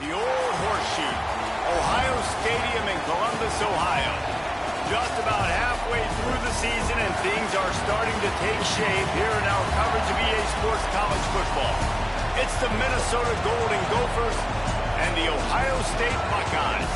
The old horseshoe, Ohio Stadium in Columbus, Ohio. Just about halfway through the season, and things are starting to take shape here in our coverage of EA Sports College Football. It's the Minnesota Golden Gophers and the Ohio State Buckeyes.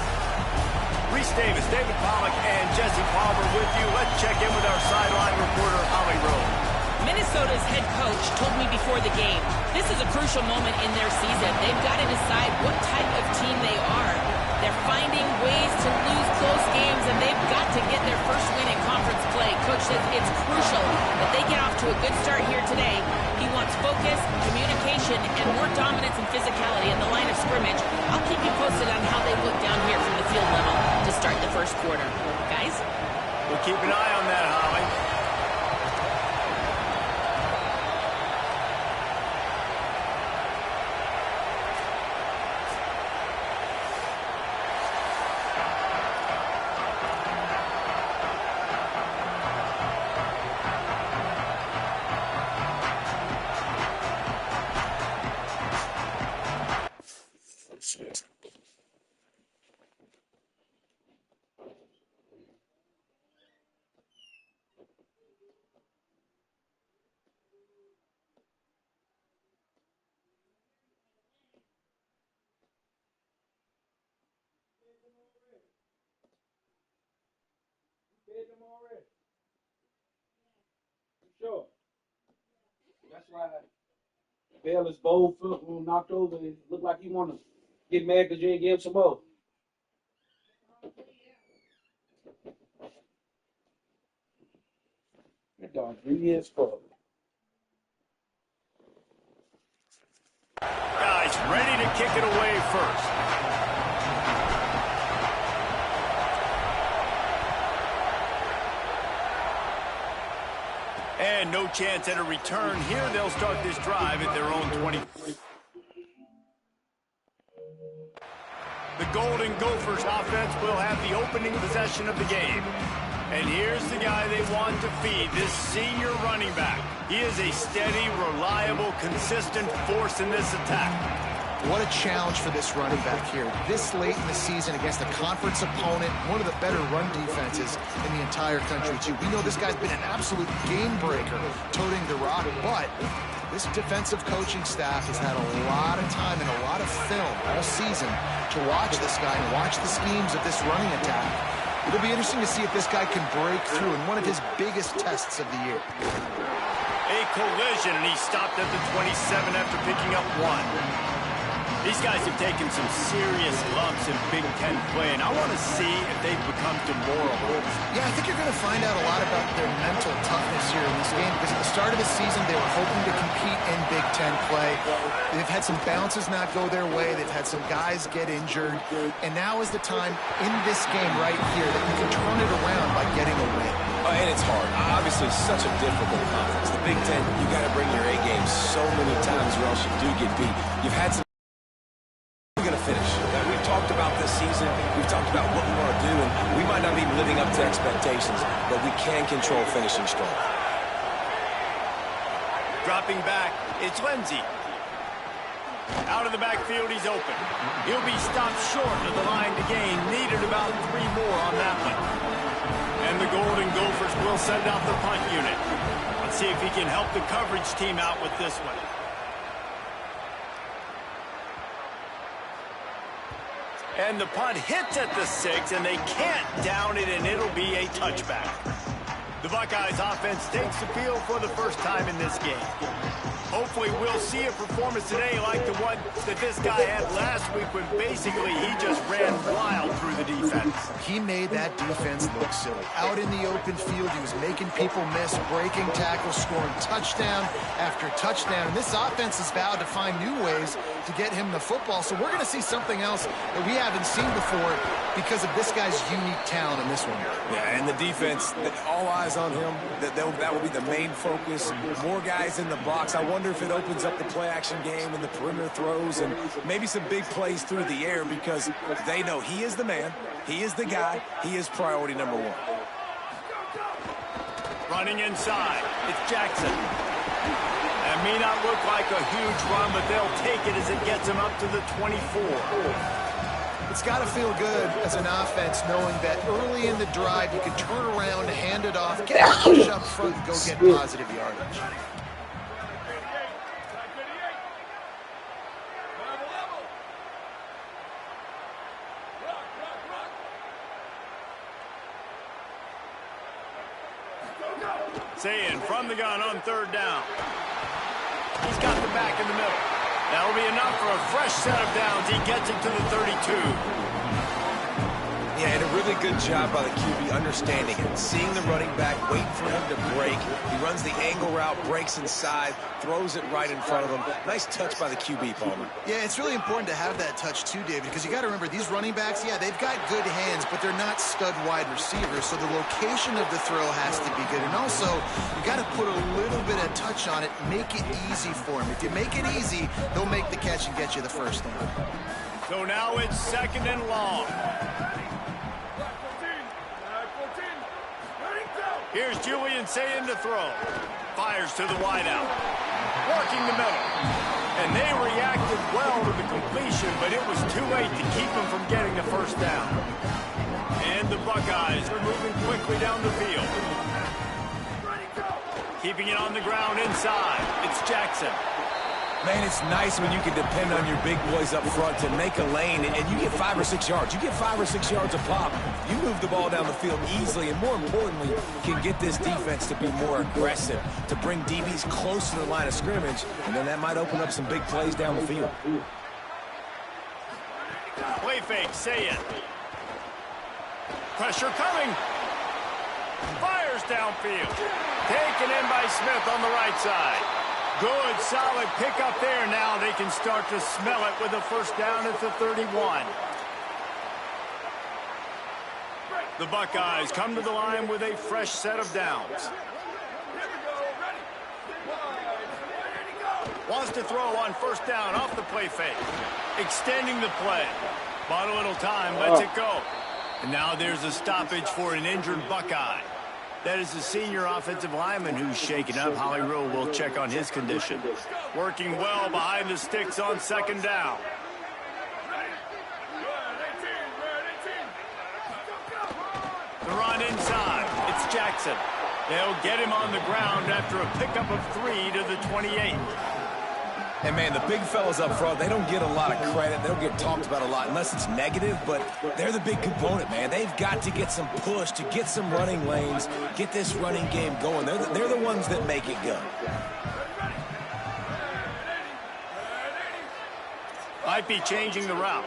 Reese Davis, David Pollack, and Jesse Palmer with you. Let's check in with our sideline reporter, Holly Rowe. Minnesota's head coach told me before the game, this is a crucial moment in their season. They've got to decide what type of team they are. They're finding ways to lose close games, and they've got to get their first win in conference play. Coach says it's crucial that they get off to a good start here today. He wants focus, communication, and more dominance and physicality in the line of scrimmage. I'll keep you posted on how they look down here from the field level to start the first quarter. Guys? We'll keep an eye on that, Holly. Sure. That's why Baylor's bold foot when knocked over. It looked like he wanted to get mad because you ain't give him some more. That dog 3 years full. Guys, ready to kick it away first. And no chance at a return here. They'll start this drive at their own 20. The Golden Gophers offense will have the opening possession of the game. And here's the guy they want to feed, this senior running back. He is a steady, reliable, consistent force in this attack. What a challenge for this running back here. This late in the season against a conference opponent, one of the better run defenses in the entire country, too. We know this guy's been an absolute game breaker, toting the rock, but this defensive coaching staff has had a lot of time and a lot of film all season to watch this guy and watch the schemes of this running attack. It'll be interesting to see if this guy can break through in one of his biggest tests of the year. A collision, and he stopped at the 27 after picking up 1. These guys have taken some serious lumps in Big Ten play, and I want to see if they've become demoralized. Yeah, I think you're going to find out a lot about their mental toughness here in this game, because at the start of the season, they were hoping to compete in Big Ten play. They've had some bounces not go their way. They've had some guys get injured. And now is the time in this game right here that you can turn it around by getting a win. And it's hard. Obviously, such a difficult conference. The Big Ten, you got to bring your A game so many times or else you do get beat. You've had some finish. We've talked about this season. We've talked about what we want to do, and we might not be living up to expectations, but we can control finishing strong. Dropping back, it's Lindsey. Out of the backfield, he's open. He'll be stopped short of the line to gain. Needed about 3 more on that one. And the Golden Gophers will send out the punt unit. Let's see if he can help the coverage team out with this one. And the punt hits at the 6, and they can't down it, and it'll be a touchback. The Buckeyes offense takes the field for the first time in this game. Hopefully we'll see a performance today like the one that this guy had last week when basically he just ran wild through the defense. He made that defense look silly. Out in the open field, he was making people miss, breaking tackles, scoring touchdown after touchdown. And this offense has vowed to find new ways to get him the football. So we're going to see something else that we haven't seen before because of this guy's unique talent in this one. Yeah, and the defense, all eyes on him. That will be the main focus. More guys in the box. I wonder if it opens up the play-action game and the perimeter throws and maybe some big plays through the air because they know he is the man, he is the guy, he is priority number 1. Running inside, it's Jackson. And may not look like a huge run, but they'll take it as it gets them up to the 24. It's got to feel good as an offense knowing that early in the drive you can turn around, hand it off, get a push up front, and go get positive yardage. Saying from the gun on third down. He's got the back in the middle. That'll be enough for a fresh set of downs. He gets it to the 32. Yeah, and a really good job by the QB understanding it. Seeing the running back, waiting for him to break. He runs the angle route, breaks inside, throws it right in front of him. Nice touch by the QB, Palmer. Yeah, it's really important to have that touch too, David, because you got to remember these running backs, yeah, they've got good hands, but they're not stud wide receivers, so the location of the throw has to be good. And also, you got to put a little bit of touch on it, make it easy for him. If you make it easy, he'll make the catch and get you the first down. So now it's second and long. Here's Julian Sayin to throw. Fires to the wideout. Working the middle. And they reacted well to the completion, but it was too late to keep them from getting the first down. And the Buckeyes are moving quickly down the field. Keeping it on the ground inside. It's Jackson. Man, it's nice when you can depend on your big boys up front to make a lane, and you get 5 or 6 yards. You get 5 or 6 yards a pop. You move the ball down the field easily, and more importantly, can get this defense to be more aggressive, to bring DBs close to the line of scrimmage, and then that might open up some big plays down the field. Play fake, say it. Pressure coming. Fires downfield. Taken in by Smith on the right side. Good, solid pickup there. Now they can start to smell it with a first down at the 31. The Buckeyes come to the line with a fresh set of downs. Wants to throw on first down off the play fake. Extending the play. Bought a little time, lets it go. And now there's a stoppage for an injured Buckeye. That is the senior offensive lineman who's shaken up. Holly Rowe will check on his condition. Working well behind the sticks on second down. The run inside. It's Jackson. They'll get him on the ground after a pickup of 3 to the 28. And, man, the big fellas up front, they don't get a lot of credit. They don't get talked about a lot unless it's negative, but they're the big component, man. They've got to get some push, to get some running lanes, get this running game going. They're the ones that make it go. Might be changing the route.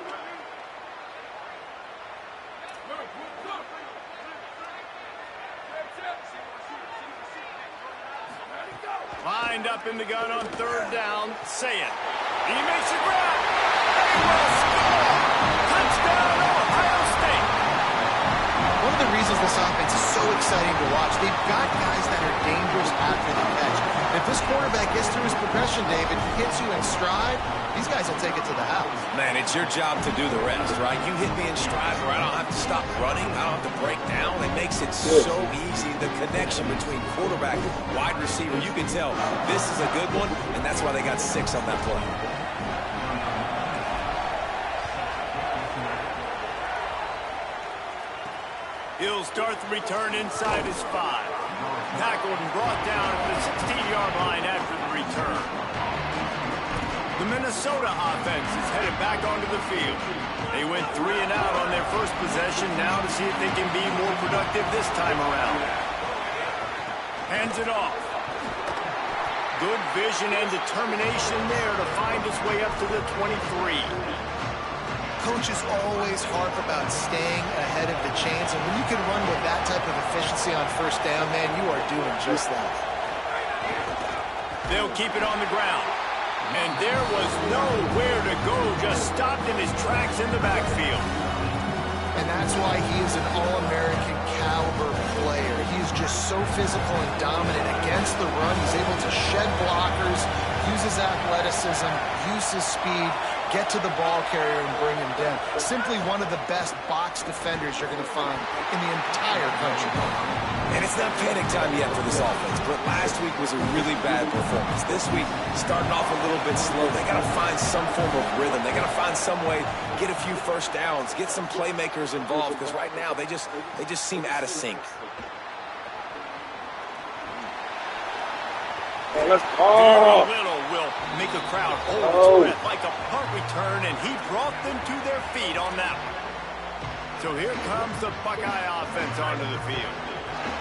Lined up in the gun on third down. Say it. He makes a grab. They will score. Touchdown, Ohio State. One of the reasons this offense is so exciting to watch, they've got guys that are dangerous after the catch. If this quarterback gets through his progression, David, hits you in stride, these guys will take it to the house. Man, it's your job to do the rest, right? You hit me in stride where I don't have to stop running. I don't have to break down. It makes it so easy. The connection between quarterback and wide receiver, you can tell this is a good one, and that's why they got 6 on that play. He'll start the return inside his 5. Tackled and brought down at the 16-yard line after the return. The Minnesota offense is headed back onto the field. They went 3 and out on their first possession, now to see if they can be more productive this time around. Hands it off. Good vision and determination there to find his way up to the 23. Coaches always harp about staying ahead of the chains, and when you can run with that type of efficiency on first down, man, you are doing just that. They'll keep it on the ground. And there was nowhere to go, just stopped in his tracks in the backfield. And that's why he is an All-American caliber player. He is just so physical and dominant against the run. He's able to shed blockers, use his athleticism, use his speed. get to the ball carrier and bring him down. Simply one of the best box defenders you're going to find in the entire country. And it's not panic time yet for this offense, but last week was a really bad performance. This week, starting off a little bit slow. They got to find some form of rhythm. They got to find some way, get a few first downs, get some playmakers involved, because right now they just seem out of sync. Let's Very little will make a crowd hold its breath like a punt return, and he brought them to their feet on that one. So here comes the Buckeye offense onto the field.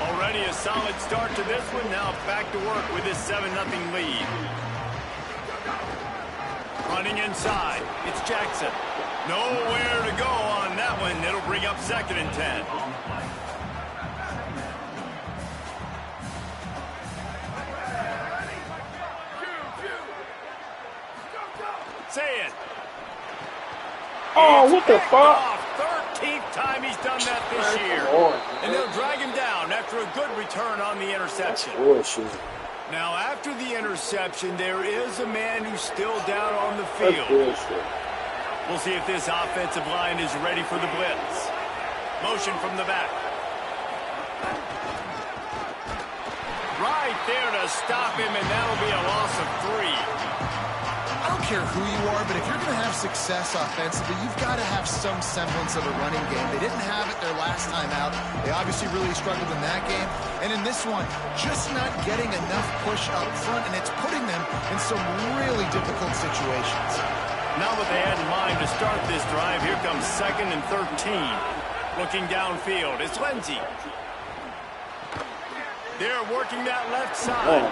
Already a solid start to this one. Now back to work with this 7-0 lead. Running inside. It's Jackson. Nowhere to go on that one. It'll bring up 2nd and 10. Say it. Oh, what the fuck? 13th time he's done that this year. And they'll drag him down after a good return on the interception. Now, after the interception, there is a man who's still down on the field. We'll see if this offensive line is ready for the blitz. Motion from the back. Right there to stop him, and that'll be a loss of 3. I don't care who you are, but if you're going to have success offensively, you've got to have some semblance of a running game. They didn't have it their last time out. They obviously really struggled in that game. And in this one, just not getting enough push up front, and it's putting them in some really difficult situations. Now what they had in mind to start this drive, here comes 2nd and 13. Looking downfield, it's Lindsey. They're working that left side.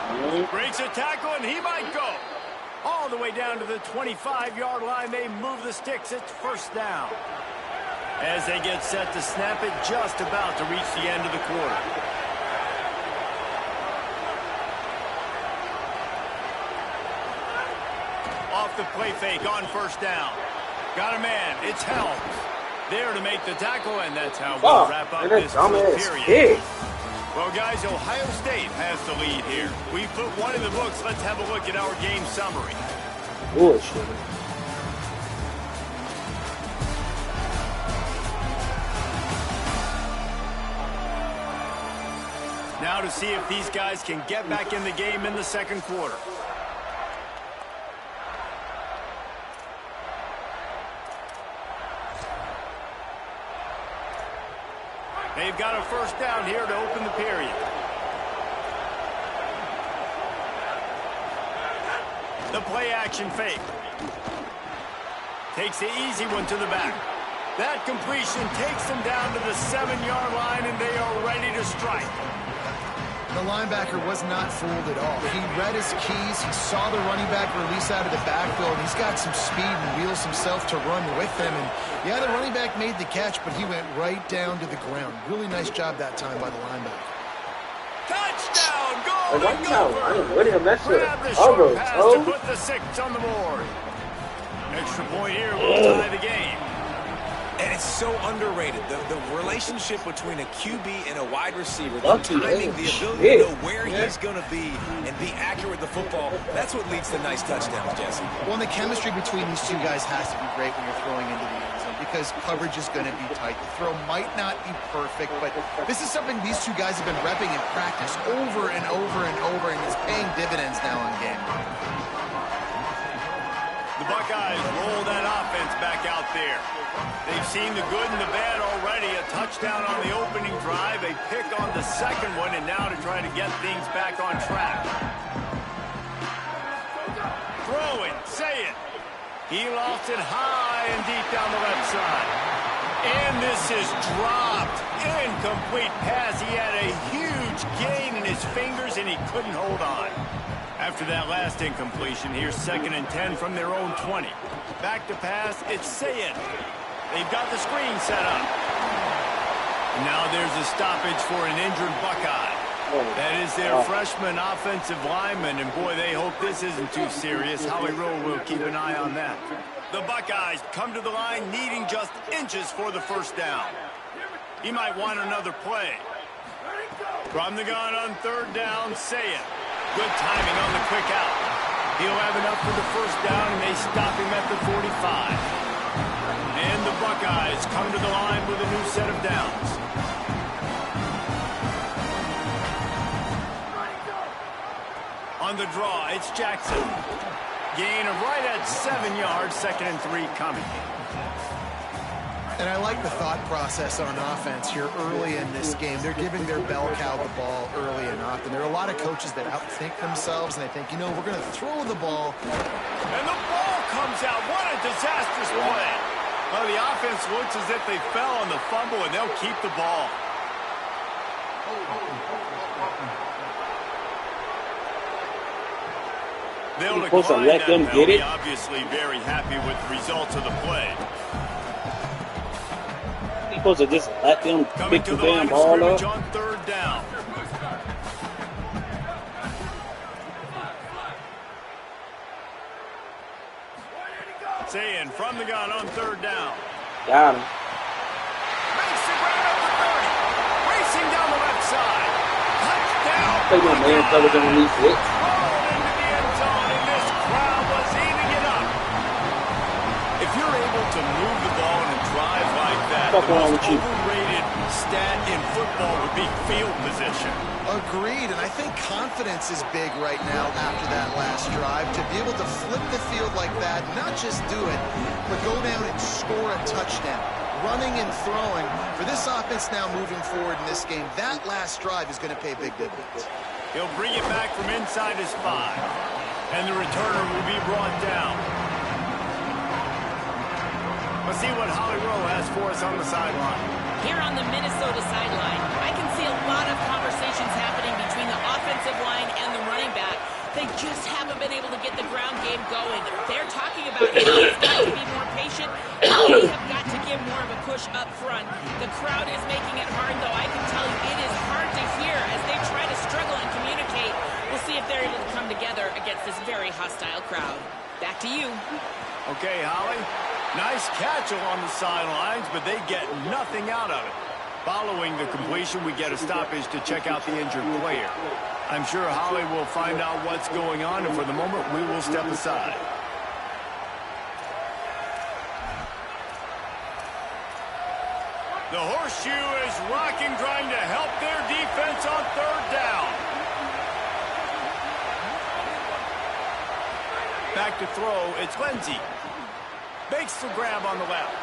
Breaks a tackle, and he might go. All the way down to the 25-yard line, they move the sticks. It's 1st down. As they get set to snap it, just about to reach the end of the quarter. Off the play fake on 1st down. Got a man. It's Helms. There to make the tackle, and that's how we'll wrap up this first period. Well, guys, Ohio State has the lead here. We put one in the books. Let's have a look at our game summary. Bullshit. Now to see if these guys can get back in the game in the 2nd quarter. They've got a 1st down here to open the period. The play action fake. Takes the easy one to the back. That completion takes them down to the 7-yard line, and they are ready to strike. The linebacker was not fooled at all. He read his keys. He saw the running back release out of the backfield. He's got some speed and wheels himself to run with him. And yeah, the running back made the catch, but he went right down to the ground. Really nice job that time by the linebacker. Touchdown! Golden Gophers! Grab the short pass to put the 6 on the board. Extra point here will tie the game. And it's so underrated. The relationship between a QB and a wide receiver, the timing, the ability to know where he's going to be and be accurate with the football, that's what leads to nice touchdowns, Jesse. Well, and the chemistry between these two guys has to be great when you're throwing into the end zone because coverage is going to be tight. The throw might not be perfect, but this is something these two guys have been repping in practice over and over and over, and it's paying dividends now in game. The Buckeyes roll that offense back out there. They've seen the good and the bad already. A touchdown on the opening drive, a pick on the 2nd one, and now to try to get things back on track. Throwing, say it. He lost it high and deep down the left side. And this is dropped. Incomplete pass. He had a huge gain in his fingers, and he couldn't hold on. After that last incompletion, here's 2nd and 10 from their own 20. Back to pass, it's Sayed. They've got the screen set up. And now there's a stoppage for an injured Buckeye. That is their freshman offensive lineman, and boy, they hope this isn't too serious. Howie Rowe will keep an eye on that. The Buckeyes come to the line needing just inches for the 1st down. He might want another play. From the gun on 3rd down, Sayed. Good timing on the quick out. He'll have enough for the first down, and they stop him at the 45. And the Buckeyes come to the line with a new set of downs. On the draw, it's Jackson. Gain of right at 7 yards, 2nd and 3 coming. And I like the thought process on offense here early in this game. They're giving their bell cow the ball early and often. There are a lot of coaches that outthink themselves, and they think, you know, we're going to throw the ball. And the ball comes out. What a disastrous play. Well, the offense looks as if they fell on the fumble, and they'll keep the ball. They'll decline that penalty, obviously very happy with the results of the play. He's supposed to just let them pick the damn ball up. On 3rd down. Saying from the gun on 3rd down. Got him. Makes the grab up the 30. Racing down the left side. Touchdown. Take my man covered underneath it. Rolled into the end zone, and this crowd was eating it up. If you're able to move the ball in a drive like that, the most overrated stat in football would be field position. Agreed, and I think confidence is big right now after that last drive. To be able to flip the field like that, not just do it, but go down and score a touchdown. Running and throwing. For this offense now moving forward in this game, that last drive is going to pay big dividends. He'll bring it back from inside his 5. And the returner will be brought down. Let's see what Holly Rowe has for us on the sideline. Here on the Minnesota sideline, I can see a lot of conversations happening between the offensive line and the running back. They just haven't been able to get the ground game going. They're talking about he's got to be more patient. They have got to give more of a push up front. The crowd is making it hard, though. I can tell you it is hard to hear as they try to struggle and communicate. We'll see if they're able to come together against this very hostile crowd. Back to you. Okay, Holly. Nice catch along the sidelines, but they get nothing out of it. Following the completion, we get a stoppage to check out the injured player. I'm sure Holly will find out what's going on, and for the moment, we will step aside. The horseshoe is rocking, trying to help their defense on 3rd down. Back to throw, it's Lindsey. Makes the grab on the left.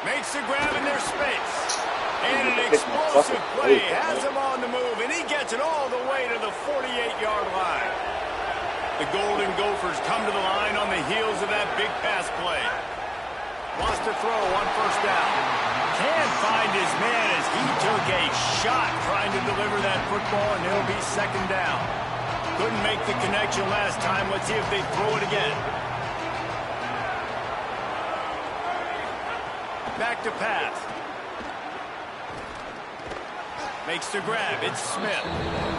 Makes the grab in their space. And an explosive play has him on the move, and he gets it all the way to the 48-yard line. The Golden Gophers come to the line on the heels of that big pass play. Wants to throw on 1st down. Can't find his man as he took a shot trying to deliver that football, and it'll be 2nd down. Couldn't make the connection last time. Let's see if they throw it again. Back to pass. Makes the grab. It's Smith.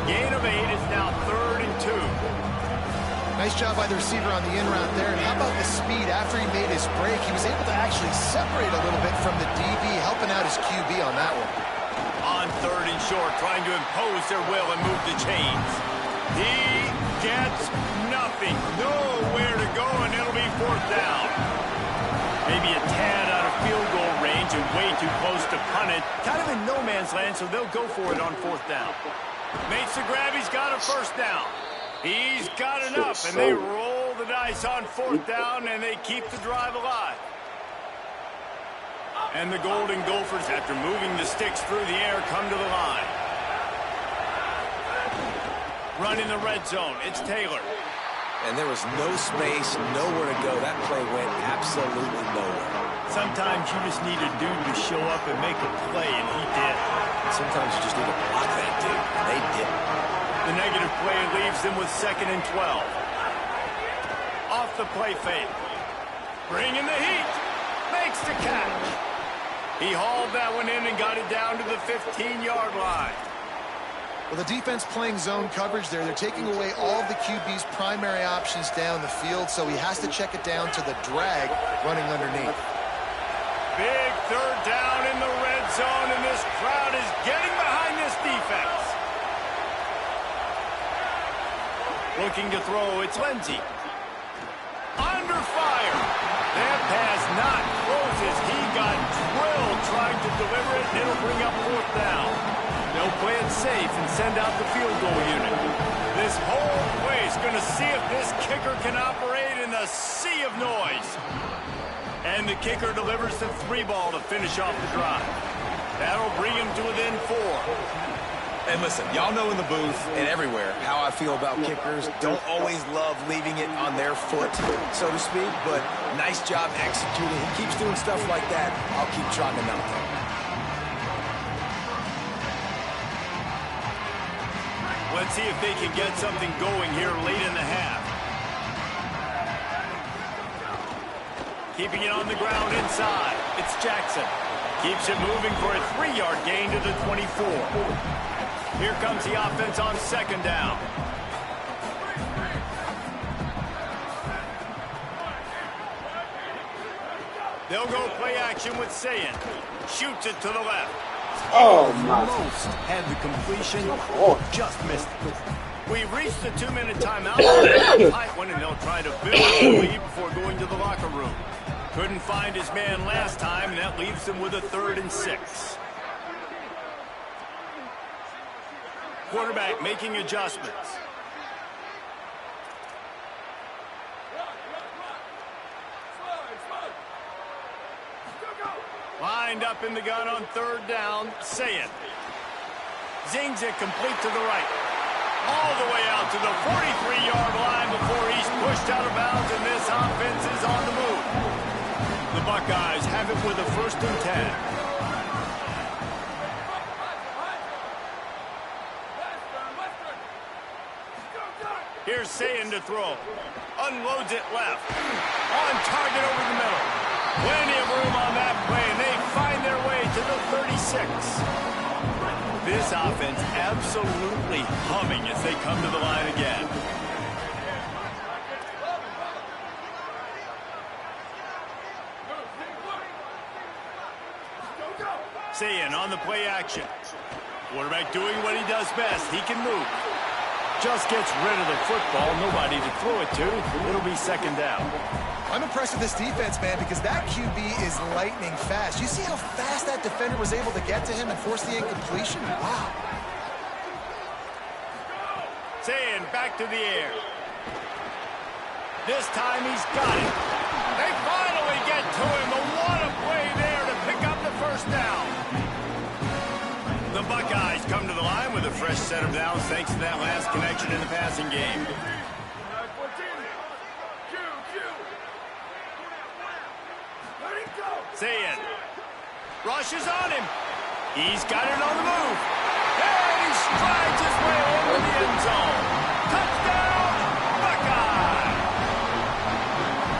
Gain of 8 is now 3rd and 2. Nice job by the receiver on the in route there. And how about the speed after he made his break? He was able to actually separate a little bit from the DB, helping out his QB on that one. On 3rd and short, trying to impose their will and move the chains. He gets nothing. Nowhere to go, and it'll be 4th down. Maybe a tad out of field goal range and way too close to punt it. Kind of in no man's land, so they'll go for it on 4th down. Makes the grab. He's got a 1st down. He's got enough, and they roll the dice on 4th down, and they keep the drive alive. And the Golden Gophers, after moving the sticks through the air, come to the line. Run in the red zone. It's Taylor. And there was no space, nowhere to go. That play went absolutely nowhere. Sometimes you just need a dude to show up and make a play, and he did. Sometimes you just need to block that dude, and they didn't. The negative play leaves them with 2nd and 12. Off the play fake. Bringing the heat. Makes the catch. He hauled that one in and got it down to the 15-yard line. Well, the defense playing zone coverage there. They're taking away all of the QB's primary options down the field, so he has to check it down to the drag running underneath. Big 3rd down in the red zone, and this crowd is getting behind this defense. Looking to throw, it's Lindsey. not close as he got drilled trying to deliver it, and it'll bring up 4th down. They'll play it safe and send out the field goal unit. This whole place going to see if this kicker can operate in the sea of noise. And the kicker delivers the 3-ball to finish off the drive. That'll bring him to within 4. And listen, y'all know in the booth and everywhere how I feel about kickers. Don't always love leaving it on their foot, so to speak, but nice job executing. He keeps doing stuff like that. I'll keep trotting him out there. Let's see if they can get something going here late in the half. Keeping it on the ground inside. It's Jackson. Keeps it moving for a 3-yard gain to the 24. Here comes the offense on 2nd down. They'll go play action with Sayin. Shoots it to the left. Oh, my. Almost had the completion. Just missed it. We've reached the 2-minute timeout. Tight one, and they'll try to build a lead before going to the locker room. Couldn't find his man last time, and that leaves them with a 3rd and 6. Quarterback making adjustments. Lined up in the gun on 3rd down, Sayin. Zings it complete to the right. All the way out to the 43-yard line before he's pushed out of bounds, and this offense is on the move. The Buckeyes have it with a 1st and 10. Here's Sayin to throw. Unloads it left. On target over the middle. Plenty of room on that play, and they find their way to the 36. This offense absolutely humming as they come to the line again. Sayin on the play action. Quarterback doing what he does best. He can move. Just gets rid of the football. Nobody to throw it to. It'll be 2nd down. I'm impressed with this defense, man, because that QB is lightning fast. You see how fast that defender was able to get to him and force the incompletion? Wow. Sayin back to the air. This time he's got it. They finally get to him. But what a play there to pick up the 1st down. The Buckeyes come to the line with a fresh set of downs thanks to that last connection in the passing game. Sayin rushes on him. He's got it on the move. And he strides his way over the end zone. Touchdown, Buckeye!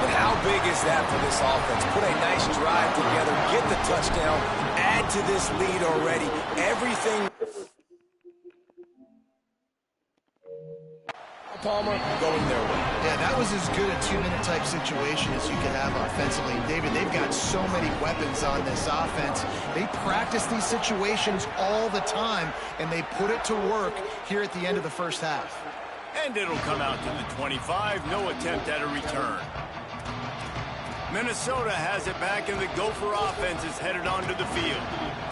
But how big is that for this offense? Put a nice drive together, get the touchdown, add to this lead already. Everything. Palmer going their way. Yeah, that was as good a 2-minute type situation as you could have offensively. David, they've got so many weapons on this offense. They practice these situations all the time, and they put it to work here at the end of the 1st half. And it'll come out to the 25. No attempt at a return. Minnesota has it back, and the Gopher offense is headed onto the field.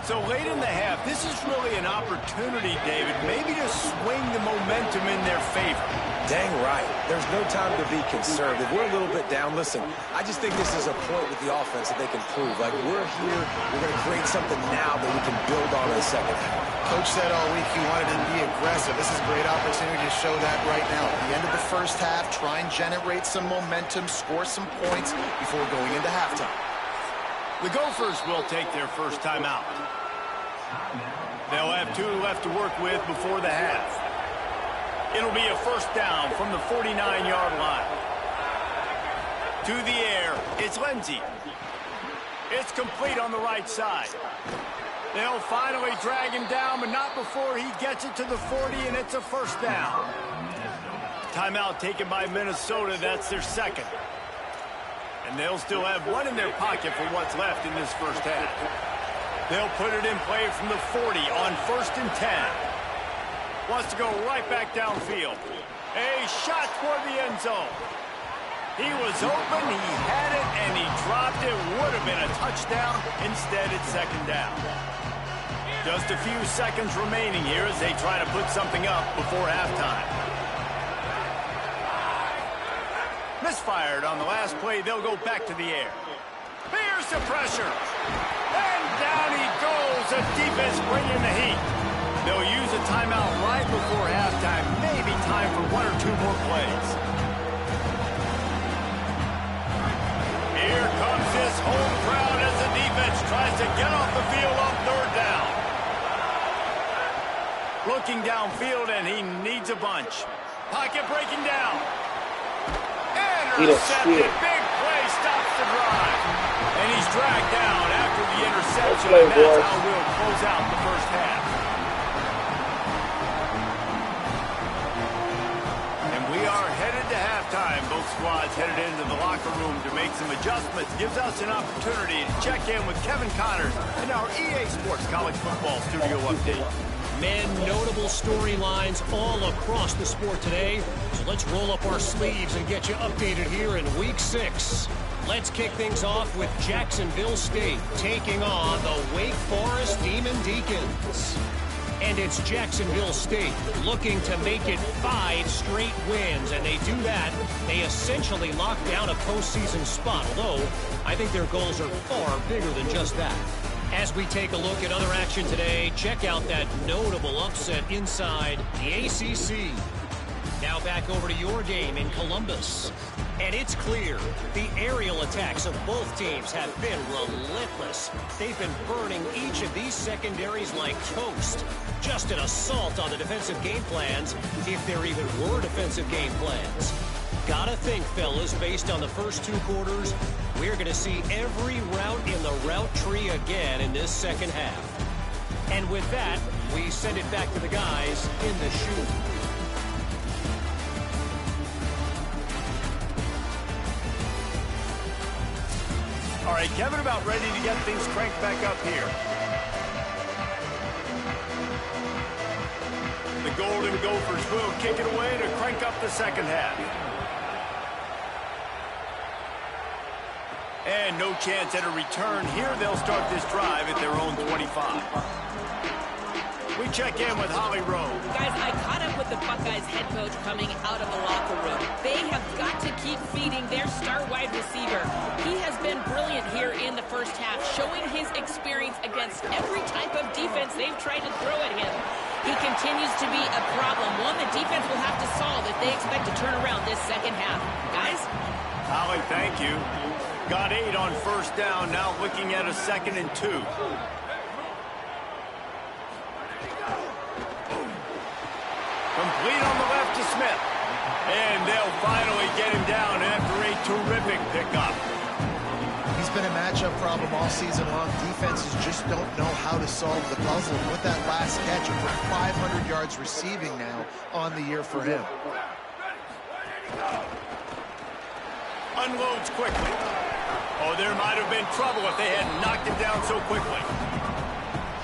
So late in the half, this is really an opportunity, David, maybe to swing the momentum in their favor. Dang right. There's no time to be conservative. We're a little bit down. Listen, I just think this is a point with the offense that they can prove. Like, we're here, we're going to create something now that we can build on in the 2nd half. Coach said all week he wanted to be aggressive. This is a great opportunity to show that right now. At the end of the 1st half, try and generate some momentum, score some points before going into halftime. The Gophers will take their 1st time out. They'll have 2 left to work with before the half. It'll be a 1st down from the 49-yard line. To the air, it's Lindsey. It's complete on the right side. They'll finally drag him down, but not before he gets it to the 40, and it's a 1st down. Timeout taken by Minnesota. That's their 2nd. And they'll still have 1 in their pocket for what's left in this 1st half. They'll put it in play from the 40 on 1st and 10. Wants to go right back downfield. A shot toward the end zone. He was open, he had it, and he dropped it. Would have been a touchdown. Instead, it's second down. Just a few seconds remaining here as they try to put something up before halftime. Misfired on the last play. They'll go back to the air. Here's the pressure. And down he goes. The defense bringing the heat. They'll use a timeout right before halftime. Maybe time for one or two more plays. Here comes this home crowd as the defense tries to get off the field on third down. Looking downfield, and he needs a bunch. Pocket breaking down. Intercepted. Big play stops the drive. And he's dragged down after the interception. And that's how we'll close out the first half. And we are headed to halftime. Both squads headed into the locker room to make some adjustments. Gives us an opportunity to check in with Kevin Connors in our EA Sports College Football Studio Update. Men, notable storylines all across the sport today. So let's roll up our sleeves and get you updated here in Week 6. Let's kick things off with Jacksonville State taking on the Wake Forest Demon Deacons. And it's Jacksonville State looking to make it 5 straight wins. And they do that. They essentially lock down a postseason spot, although I think their goals are far bigger than just that. As we take a look at other action today, check out that notable upset inside the ACC. Now back over to your game in Columbus. And it's clear the aerial attacks of both teams have been relentless. They've been burning each of these secondaries like toast. Just an assault on the defensive game plans, if there even were defensive game plans. Gotta think, fellas, based on the first 2 quarters, we're going to see every route in the route tree again in this second half. And with that, we send it back to the guys in the shoe. All right, Kevin, about ready to get things cranked back up here. The Golden Gophers will kick it away to crank up the second half. And no chance at a return here. They'll start this drive at their own 25. We check in with Holly Rowe. Guys, I caught up with the Buckeyes head coach coming out of the locker room. They have got to keep feeding their star wide receiver. He has been brilliant here in the first half, showing his experience against every type of defense they've tried to throw at him. He continues to be a problem, one the defense will have to solve if they expect to turn around this second half. Guys? Holly, thank you. Got 8 on first down, now looking at a 2nd and 2. Complete on the left to Smith. And they'll finally get him down after a terrific pickup. He's been a matchup problem all season long. Defenses just don't know how to solve the puzzle. And with that last catch, over 500 yards receiving now on the year for him. Unloads quickly. Oh, there might have been trouble if they had knocked him down so quickly.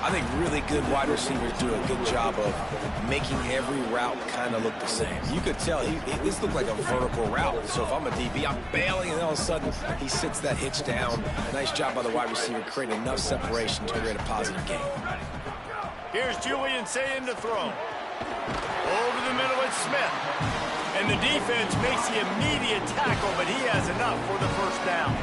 I think really good wide receivers do a good job of making every route kind of look the same. You could tell this looked like a vertical route. So if I'm a DB, I'm bailing, and all of a sudden he sits that hitch down. Nice job by the wide receiver, creating enough separation to create a positive game. Here's Julian saying to throw. Over the middle it's Smith. And the defense makes the immediate tackle, but he has enough for the first down.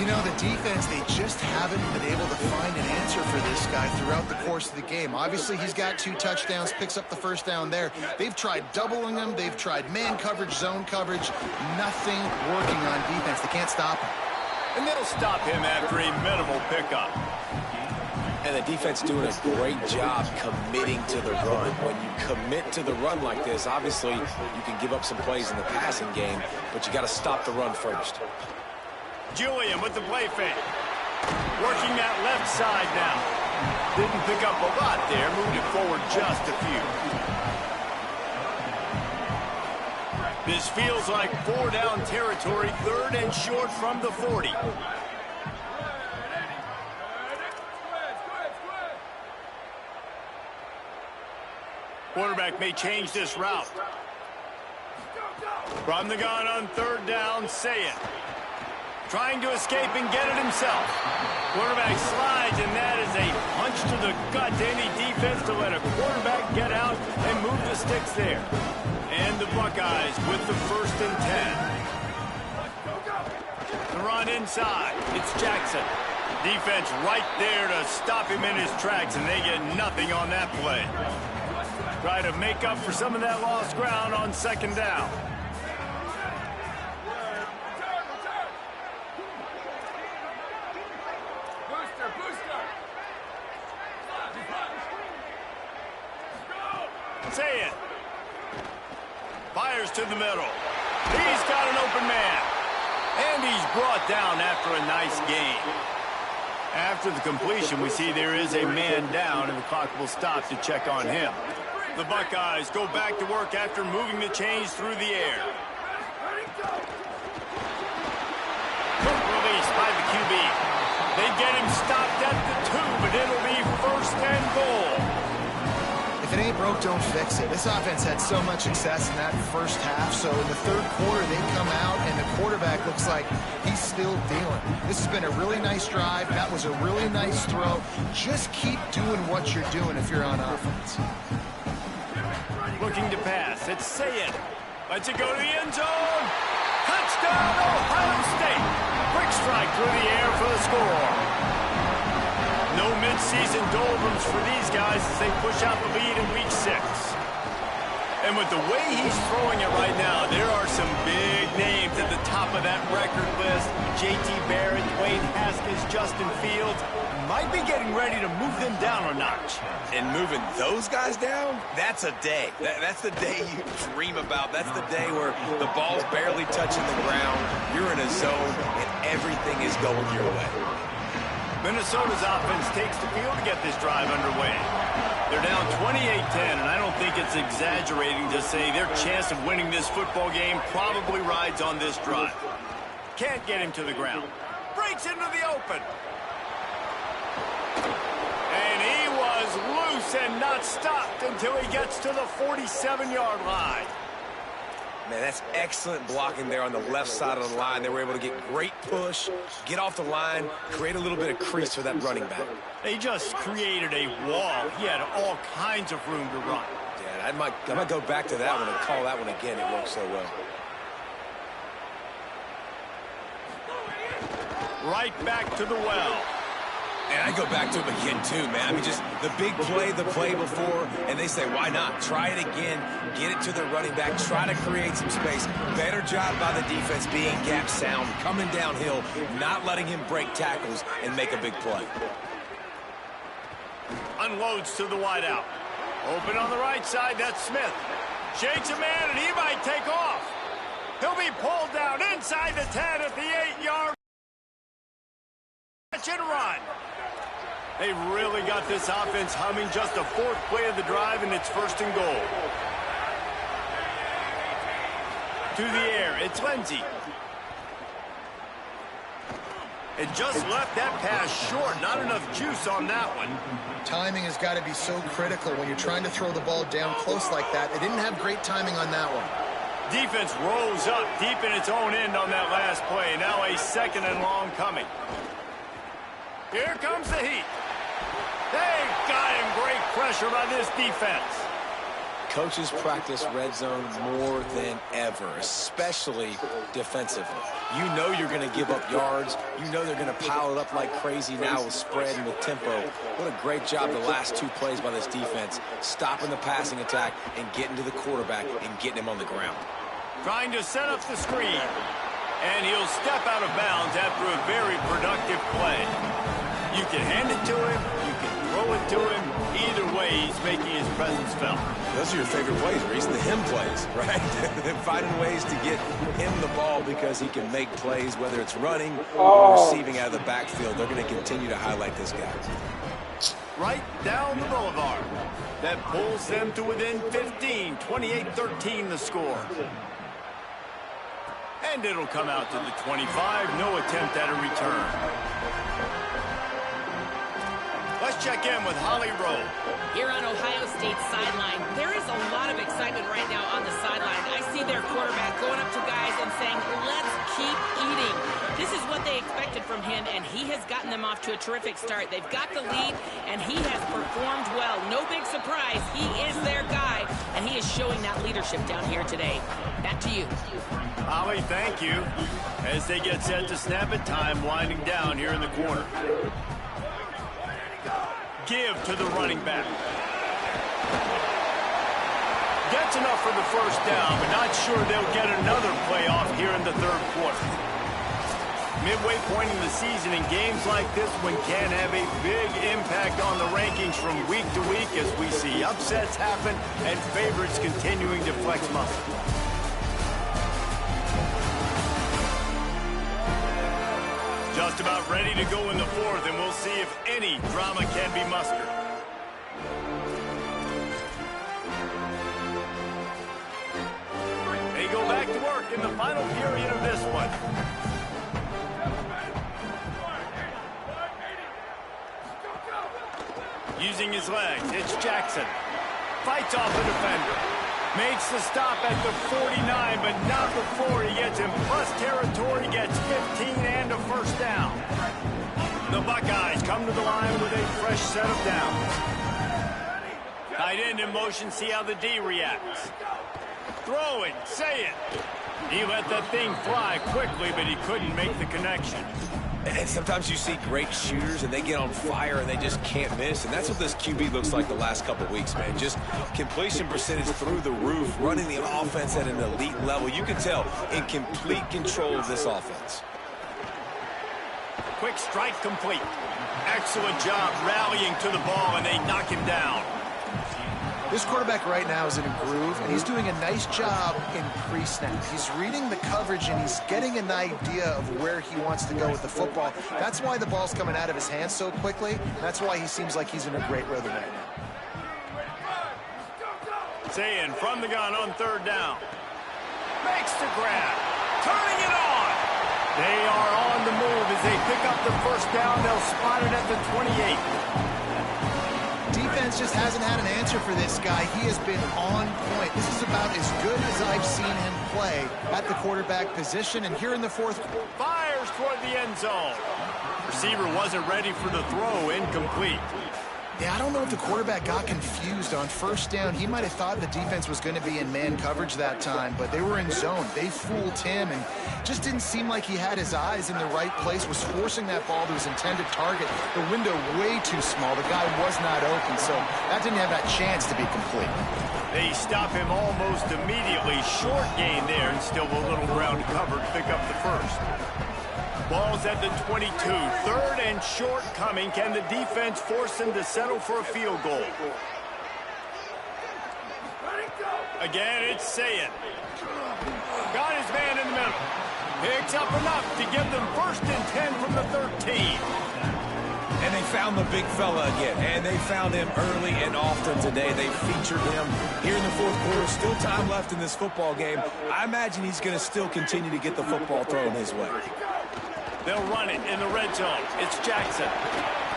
You know, the defense, they just haven't been able to find an answer for this guy throughout the course of the game. Obviously, he's got 2 touchdowns, picks up the first down there. They've tried doubling him. They've tried man coverage, zone coverage. Nothing working on defense. They can't stop him. And they'll stop him after a minimal pickup. And the defense doing a great job committing to the run. When you commit to the run like this, obviously, you can give up some plays in the passing game, but you got to stop the run first. Julian with the play fake. Working that left side now. Didn't pick up a lot there. Moved it forward just a few. This feels like 4-down territory. 3rd and short from the 40. Quarterback may change this route. From the gun on third down, say it. Trying to escape and get it himself. Quarterback slides, and that is a punch to the gut to any defense to let a quarterback get out and move the sticks there. And the Buckeyes with the 1st and 10. The run inside. It's Jackson. Defense right there to stop him in his tracks, and they get nothing on that play. Try to make up for some of that lost ground on 2nd down. Say it. Fires to the middle. He's got an open man. And he's brought down after a nice gain. After the completion, we see there is a man down, and the clock will stop to check on him. The Buckeyes go back to work after moving the chains through the air. Quick release by the QB. They get him stopped at the 2, but it'll be 1st and goal. If it ain't broke, don't fix it. This offense had so much success in that first half, so in the 3rd quarter, they come out, and the quarterback looks like he's still dealing. This has been a really nice drive. That was a really nice throw. Just keep doing what you're doing if you're on offense. Looking to pass. It's Sayed. Lets it go to the end zone. Touchdown, Ohio State. Quick strike through the air for the score. No mid-season doldrums for these guys as they push out the lead in Week 6. And with the way he's throwing it right now, there are some big names at the top of that record list. J.T. Barrett, Dwayne Haskins, Justin Fields. Might be getting ready to move them down a notch. And moving those guys down, that's a day. That's the day you dream about. That's the day where the ball's barely touching the ground. You're in a zone, and everything is going your way. Minnesota's offense takes the field to get this drive underway. They're down 28-10, and I don't think it's exaggerating to say their chance of winning this football game probably rides on this drive. Can't get him to the ground. Breaks into the open. And he was loose and not stopped until he gets to the 47-yard line. Man, that's excellent blocking there on the left side of the line. They were able to get great push, get off the line, create a little bit of crease for that running back. They just created a wall. He had all kinds of room to run. Yeah, I might go back to that one and call that one again. It worked so well. Right back to the well. And I go back to him again, too, man. I mean, just the big play, the play before, and they say, why not? Try it again, get it to the running back, try to create some space. Better job by the defense being gap sound, coming downhill, not letting him break tackles and make a big play. Unloads to the wideout. Open on the right side, that's Smith. Shakes a man, and he might take off. He'll be pulled down inside the 10 at the 8-yard. Catch and run. They've really got this offense humming. Just the 4th play of the drive, and it's 1st and goal. To the air, it's Lindsey. It just left that pass short. Not enough juice on that one. Timing has got to be so critical when you're trying to throw the ball down close like that. They didn't have great timing on that one. Defense rose up deep in its own end on that last play. Now a 2nd and long coming. Here comes the heat. They've got him. Great pressure by this defense. Coaches practice red zone more than ever, especially defensively. You know you're going to give up yards. You know they're going to pile it up like crazy now with spread and with tempo. What a great job the last 2 plays by this defense, stopping the passing attack and getting to the quarterback and getting him on the ground. Trying to set up the screen. And he'll step out of bounds after a very productive play. You can hand it to him. You can throw it to him. Either way, he's making his presence felt. Those are your favorite plays, Reese, the him plays, right? Finding ways to get him the ball because he can make plays, whether it's running or receiving out of the backfield. They're going to continue to highlight this guy. Right down the boulevard. That pulls them to within 15. 28-13 the score. And it'll come out to the 25. No attempt at a return. Let's check in with Holly Rowe. Here on Ohio State's sideline, there is a lot of excitement right now on the sideline. I see their quarterback going up to guys and saying, let's keep eating. This is what they expected from him, and he has gotten them off to a terrific start. They've got the lead, and he has performed well. No big surprise. He is their guy, and he is showing that leadership down here today. Back to you. Holly, thank you. As they get set to snap it, time winding down here in the corner. Give to the running back. Gets enough for the first down, but not sure they'll get another play off here in the third quarter. Midway point in the season, and games like this one can have a big impact on the rankings from week to week as we see upsets happen and favorites continuing to flex muscle. Just about ready to go in the fourth, and we'll see if any drama can be mustered. They go back to work in the final period of this one. Using his legs, it's Jackson. Fights off the defender. Makes the stop at the 49, but not before he gets in plus territory, gets 15 and a first down. The Buckeyes come to the line with a fresh set of downs. Tight end in motion, see how the D reacts. Throwing, say it. He let that thing fly quickly, but he couldn't make the connection. And sometimes you see great shooters, and they get on fire, and they just can't miss. And that's what this QB looks like the last couple weeks, man. Just completion percentage through the roof, running the offense at an elite level. You can tell in complete control of this offense. Quick strike complete. Excellent job rallying to the ball, and they knock him down. This quarterback right now is in a groove, and he's doing a nice job in pre-snap. He's reading the coverage, and he's getting an idea of where he wants to go with the football. That's why the ball's coming out of his hands so quickly. That's why he seems like he's in a great rhythm right now. Sayin from the gun on third down. Makes the grab. Turning it on. They are on the move as they pick up the first down. They'll spot it at the 28. Defense just hasn't had an answer for this guy. He has been on point. This is about as good as I've seen him play at the quarterback position. And here in the fourth quarter, fires toward the end zone. Receiver wasn't ready for the throw. Incomplete. Yeah, I don't know if the quarterback got confused on first down. He might have thought the defense was going to be in man coverage that time, but they were in zone. They fooled him and just didn't seem like he had his eyes in the right place, was forcing that ball to his intended target. The window way too small. The guy was not open, so that didn't have that chance to be complete. They stop him almost immediately. Short gain there, and still a little ground covered. Pick up the first. Ball's at the 22. Third and short coming. Can the defense force them to settle for a field goal? Again, it's Sayin. Got his man in the middle. Picks up enough to give them 1st and 10 from the 13. And they found the big fella again, and they found him early and often today. They featured him here in the fourth quarter. Still time left in this football game. I imagine he's going to still continue to get the football thrown his way. They'll run it in the red zone. It's Jackson.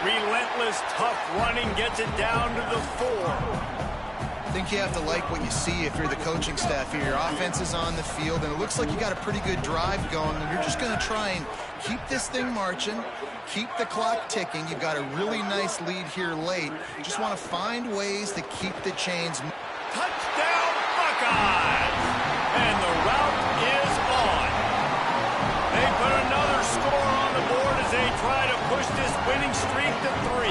Relentless, tough running, gets it down to the 4. I think you have to like what you see if you're the coaching staff here. Your offense is on the field, and it looks like you got a pretty good drive going, and you're just going to try and keep this thing marching, keep the clock ticking. You've got a really nice lead here late. You just want to find ways to keep the chains. Touchdown, Buckeyes! And the route is on. They put another score on the board as they try to push this winning streak to 3.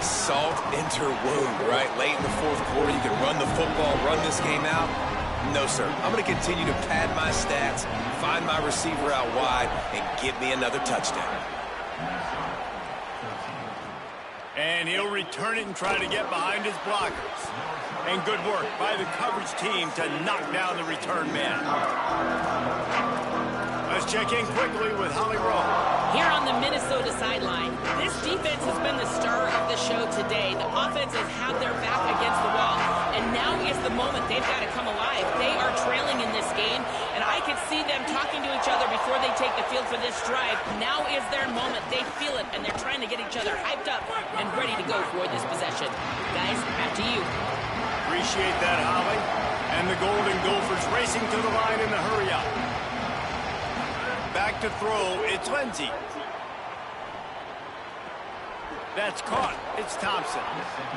Salt interwoven, right? Late in the fourth quarter, you can run the football, run this game out. No, sir. I'm going to continue to pad my stats, find my receiver out wide, and give me another touchdown. And he'll return it and try to get behind his blockers. And good work by the coverage team to knock down the return man. Let's check in quickly with Holly Rowe. Here on the Minnesota sideline, this defense has been the star of the show today. The offense has had their back against the wall. and now is the moment they've got to come alive. They are trailing in this game, and I could see them talking to each other before they take the field for this drive. Now is their moment. They feel it, and they're trying to get each other hyped up and ready to go for this possession. Guys, back to you. Appreciate that, Holly. And the Golden Gophers racing to the line in the hurry-up. Back to throw, it's Lindsey. That's caught. It's Thompson.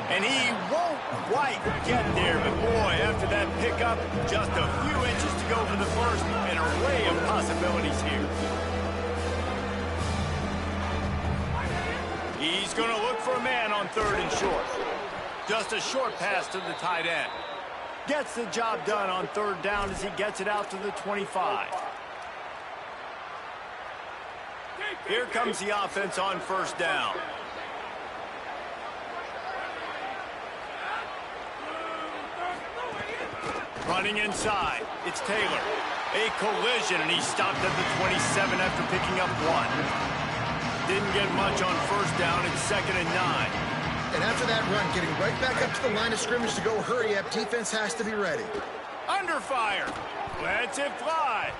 And he won't quite get there, but boy, after that pickup, just a few inches to go for the first, an array of possibilities here. He's going to look for a man on 3rd and short. Just a short pass to the tight end. Gets the job done on 3rd down as he gets it out to the 25. Here comes the offense on 1st down. Running inside, it's Taylor. A collision, and he stopped at the 27 after picking up 1. Didn't get much on 1st down. It's 2nd and 9. And after that run, getting right back up to the line of scrimmage to go hurry up, defense has to be ready. Under fire. Lets it fly.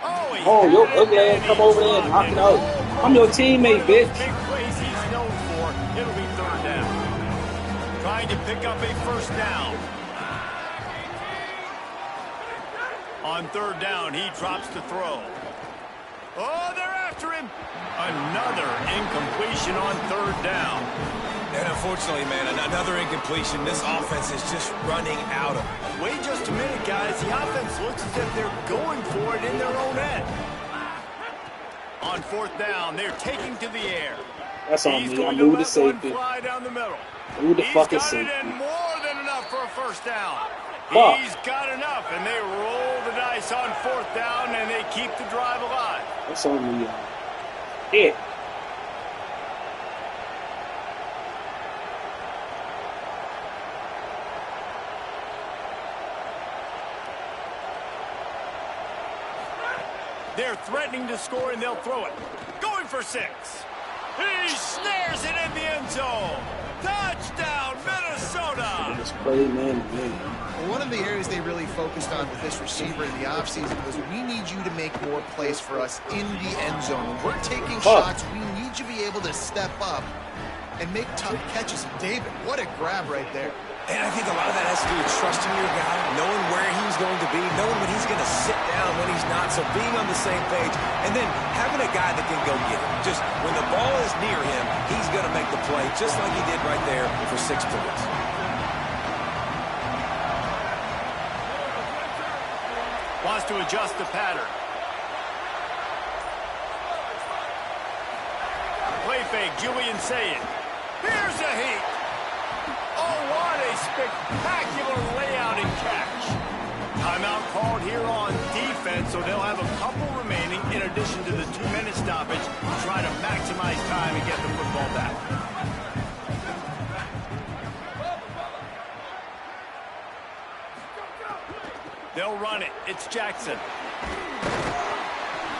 Oh, your ugly ass come over there and knock it out. I'm your teammate, bitch. Big plays he's known for. It'll be 3rd down. Trying to pick up a 1st down. On 3rd down, he drops the throw. Oh, they're after him. Another incompletion on 3rd down. And unfortunately, man, another incompletion. This offense is just running out of it. Wait just a minute, guys. The offense looks as if they're going for it in their own end. On 4th down, they're taking to the air. That's on He's me. going I'm to moving the let one safety. fly down the middle. Who the fuck is He's got it safety? in more than enough for a 1st down. Fuck. He's got enough, and they roll the dice on 4th down, and they keep the drive alive. That's on me. Hit. They're threatening to score, and they'll throw it. Going for 6. He snares it in the end zone. Touchdown, Minnesota. Just play man. One of the areas they really focused on with this receiver in the offseason was we need you to make more plays for us in the end zone. When we're taking shots, we need you to be able to step up and make tough catches. And David, what a grab right there. And I think a lot of that has to do with trusting your guy, knowing where he's going to be, knowing when he's going to sit down, when he's not, so being on the same page, and then having a guy that can go get it. Just when the ball is near him, he's going to make the play, just like he did right there for 6 points. Wants to adjust the pattern. Play fake, Julian Saying. Here's a heat. Oh, what a spectacular layout and catch. Timeout called here on defense, so they'll have a couple remaining in addition to the 2-minute stoppage to try to maximize time and get the football back. They'll run it. It's Jackson.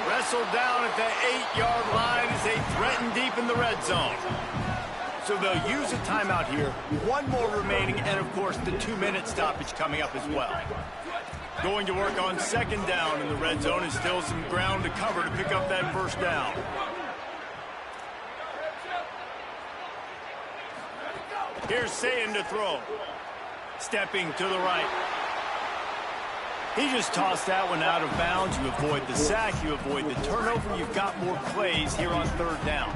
Wrestled down at the 8-yard line as they threaten deep in the red zone. So they'll use a timeout here. 1 more remaining, and of course the 2-minute stoppage coming up as well. Going to work on 2nd down in the red zone, and still some ground to cover to pick up that 1st down. Here's Saying to throw. Stepping to the right. He just tossed that one out of bounds. You avoid the sack, you avoid the turnover. You've got more plays here on 3rd down.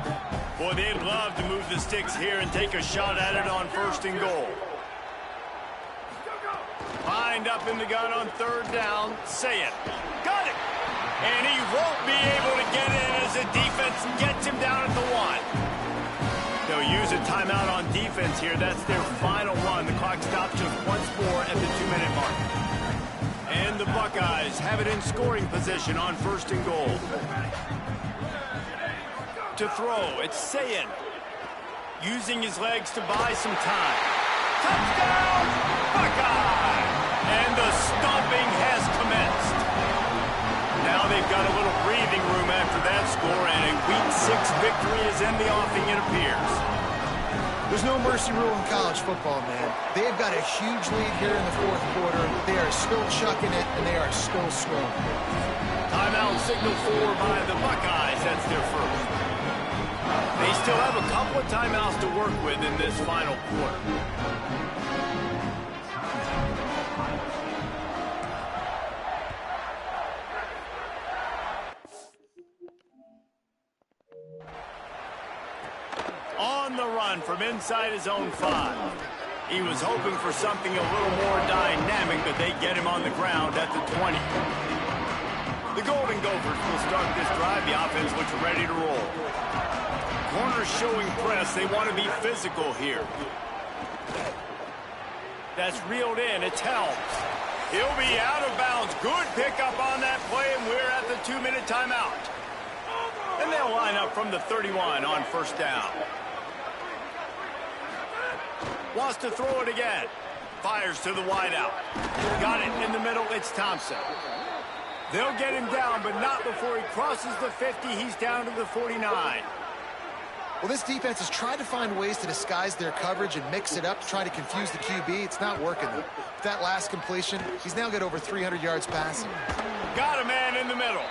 Boy, they'd love to move the sticks here and take a shot at it on 1st and goal. Lined up in the gun on 3rd down. Saying, got it. And he won't be able to get in as the defense gets him down at the 1. They'll use a timeout on defense here. That's their final one. The clock stops just once more at the 2-minute mark. And the Buckeyes have it in scoring position on 1st and goal. To throw, it's Saying. Using his legs to buy some time. Touchdown, Buckeye! And the stomping has commenced. Now they've got a little breathing room after that score, and a Week 6 victory is in the offing, it appears. There's no mercy rule in college football, man. They've got a huge lead here in the fourth quarter. They are still chucking it, and they are still scoring. Timeout signal for by the Buckeyes. That's their first. They still have a couple of timeouts to work with in this final quarter. On the run from inside his own 5. He was hoping for something a little more dynamic, but they get him on the ground at the 20. The Golden Gophers will start this drive. The offense looks ready to roll. Corners showing press. They want to be physical here. That's reeled in. It's Helms. He'll be out of bounds. Good pickup on that play, and we're at the 2-minute timeout. And they'll line up from the 31 on first down. Wants to throw it again. Fires to the wideout. Got it in the middle. It's Thompson. They'll get him down, but not before he crosses the 50. He's down to the 49. Well, this defense has tried to find ways to disguise their coverage and mix it up to try to confuse the QB. It's not working, though. With that last completion, he's now got over 300 yards passing. Got a man in the middle.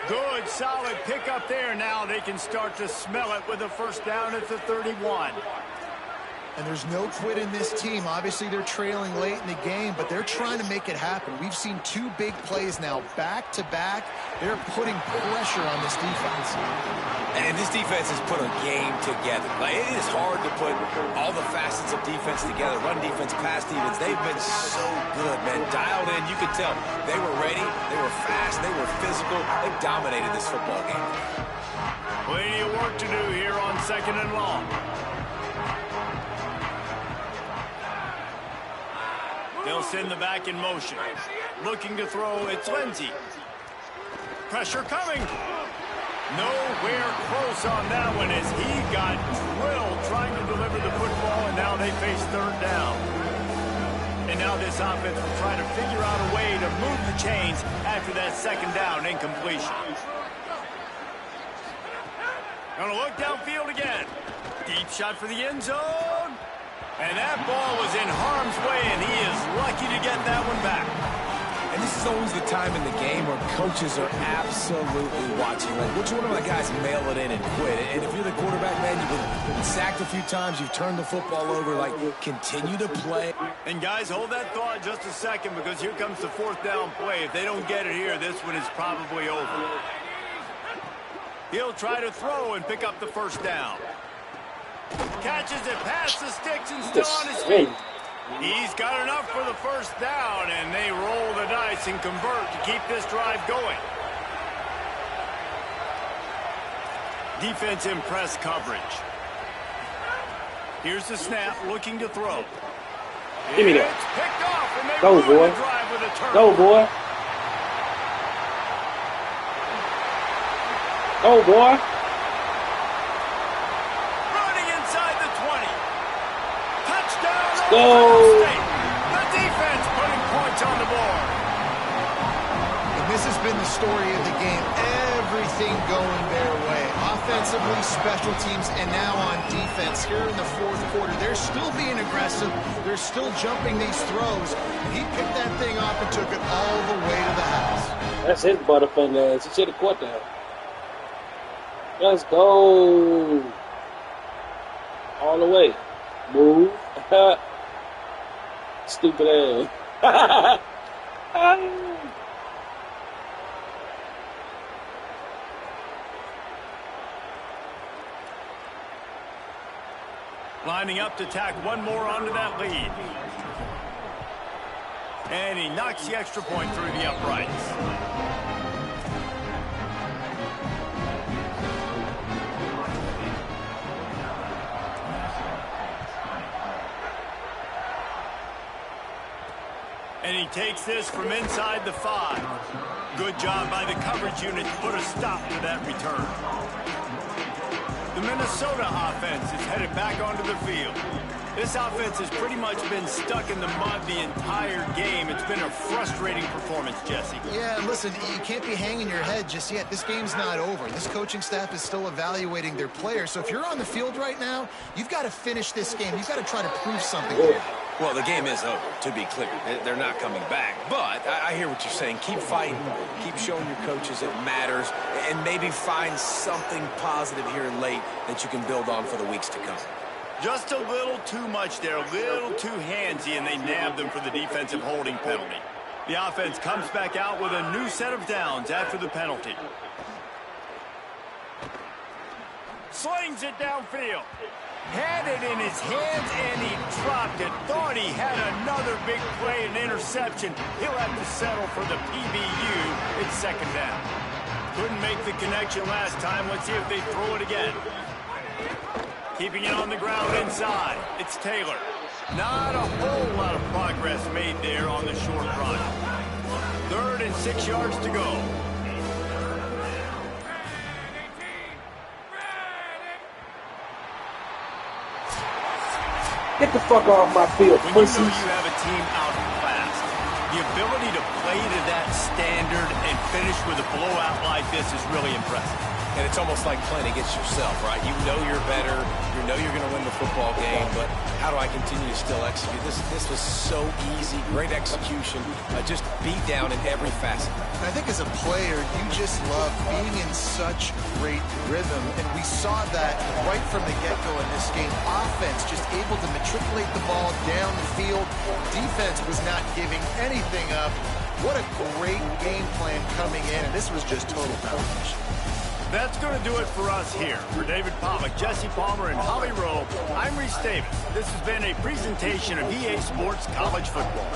Good, solid pickup there. Now they can start to smell it with a first down at the 31. And there's no quit in this team. Obviously, they're trailing late in the game, but they're trying to make it happen. We've seen 2 big plays now, back-to-back. They're putting pressure on this defense. And this defense has put a game together. Like, it is hard to put all the facets of defense together. Run defense, pass defense. They've been so good, man. Dialed in. You could tell they were ready. They were fast. They were physical. They dominated this football game. Plenty of work to do here on 2nd and long. They'll send the back in motion. Looking to throw, it's Lindsey. Pressure coming. Nowhere close on that one as he got drilled trying to deliver the football, and now they face 3rd down. And now this offense will try to figure out a way to move the chains after that 2nd down incompletion. Gonna look downfield again. Deep shot for the end zone. And that ball was in harm's way, and he is lucky to get that one back. And this is always the time in the game where coaches are absolutely watching. Like, which one of my guys mail it in and quit? And if you're the quarterback, man, you've been sacked a few times, you've turned the football over, like, continue to play. And guys, hold that thought just a second, because here comes the 4th down play. If they don't get it here, this one is probably over. He'll try to throw and pick up the first down. Catches it past the sticks and still on his feet. He's got enough for the first down, and they roll the dice and convert to keep this drive going. Defense in press coverage. Here's the snap, looking to throw. Give me that. It's picked off, and they Go, ruin boy. the drive with a turn. Go, boy. Go, boy. Go! The defense putting points on the board. And this has been the story of the game. Everything going their way. Offensively, special teams, and now on defense here in the 4th quarter. They're still being aggressive. They're still jumping these throws. And he picked that thing off and took it all the way to the house. That's his butterfly ass. He should have caught that. Let's go. All the way. Move. Stupid ass. Lining up to tack one more onto that lead. And he knocks the extra point through the uprights. And he takes this from inside the 5. Good job by the coverage unit to put a stop to that return. The Minnesota offense is headed back onto the field. This offense has pretty much been stuck in the mud the entire game. It's been a frustrating performance, Jesse. Yeah, listen, you can't be hanging your head just yet. This game's not over. This coaching staff is still evaluating their players. So if you're on the field right now, you've got to finish this game. You've got to try to prove something. Well, the game is over, to be clear. They're not coming back. But I hear what you're saying. Keep fighting. Keep showing your coaches it matters. And maybe find something positive here late that you can build on for the weeks to come. Just a little too much there, a little too handsy, and they nabbed them for the defensive holding penalty. The offense comes back out with a new set of downs after the penalty. Slings it downfield. Had it in his hands, and he dropped it. Thought he had another big play and interception. He'll have to settle for the PBU. It's second down. Couldn't make the connection last time. Let's see if they throw it again. Keeping it on the ground inside. It's Taylor. Not a whole lot of progress made there on the short run. 3rd and 6 yards to go. Get the fuck off my field, When pussies. you know you have a team out fast, the ability to play to that standard and finish with a blowout like this is really impressive. And it's almost like playing against yourself, right? You know you're better. You know you're going to win the football game, but how do I continue to still execute? This was so easy. Great execution. Just beat down in every facet. I think as a player, you just love being in such great rhythm, and we saw that right from the get-go in this game. Offense just able to matriculate the ball down the field. Defense was not giving anything up. What a great game plan coming in, and this was just total domination. That's going to do it for us here. For David Pollack, Jesse Palmer, and Holly Rowe, I'm Reese Davis. This has been a presentation of EA Sports College Football.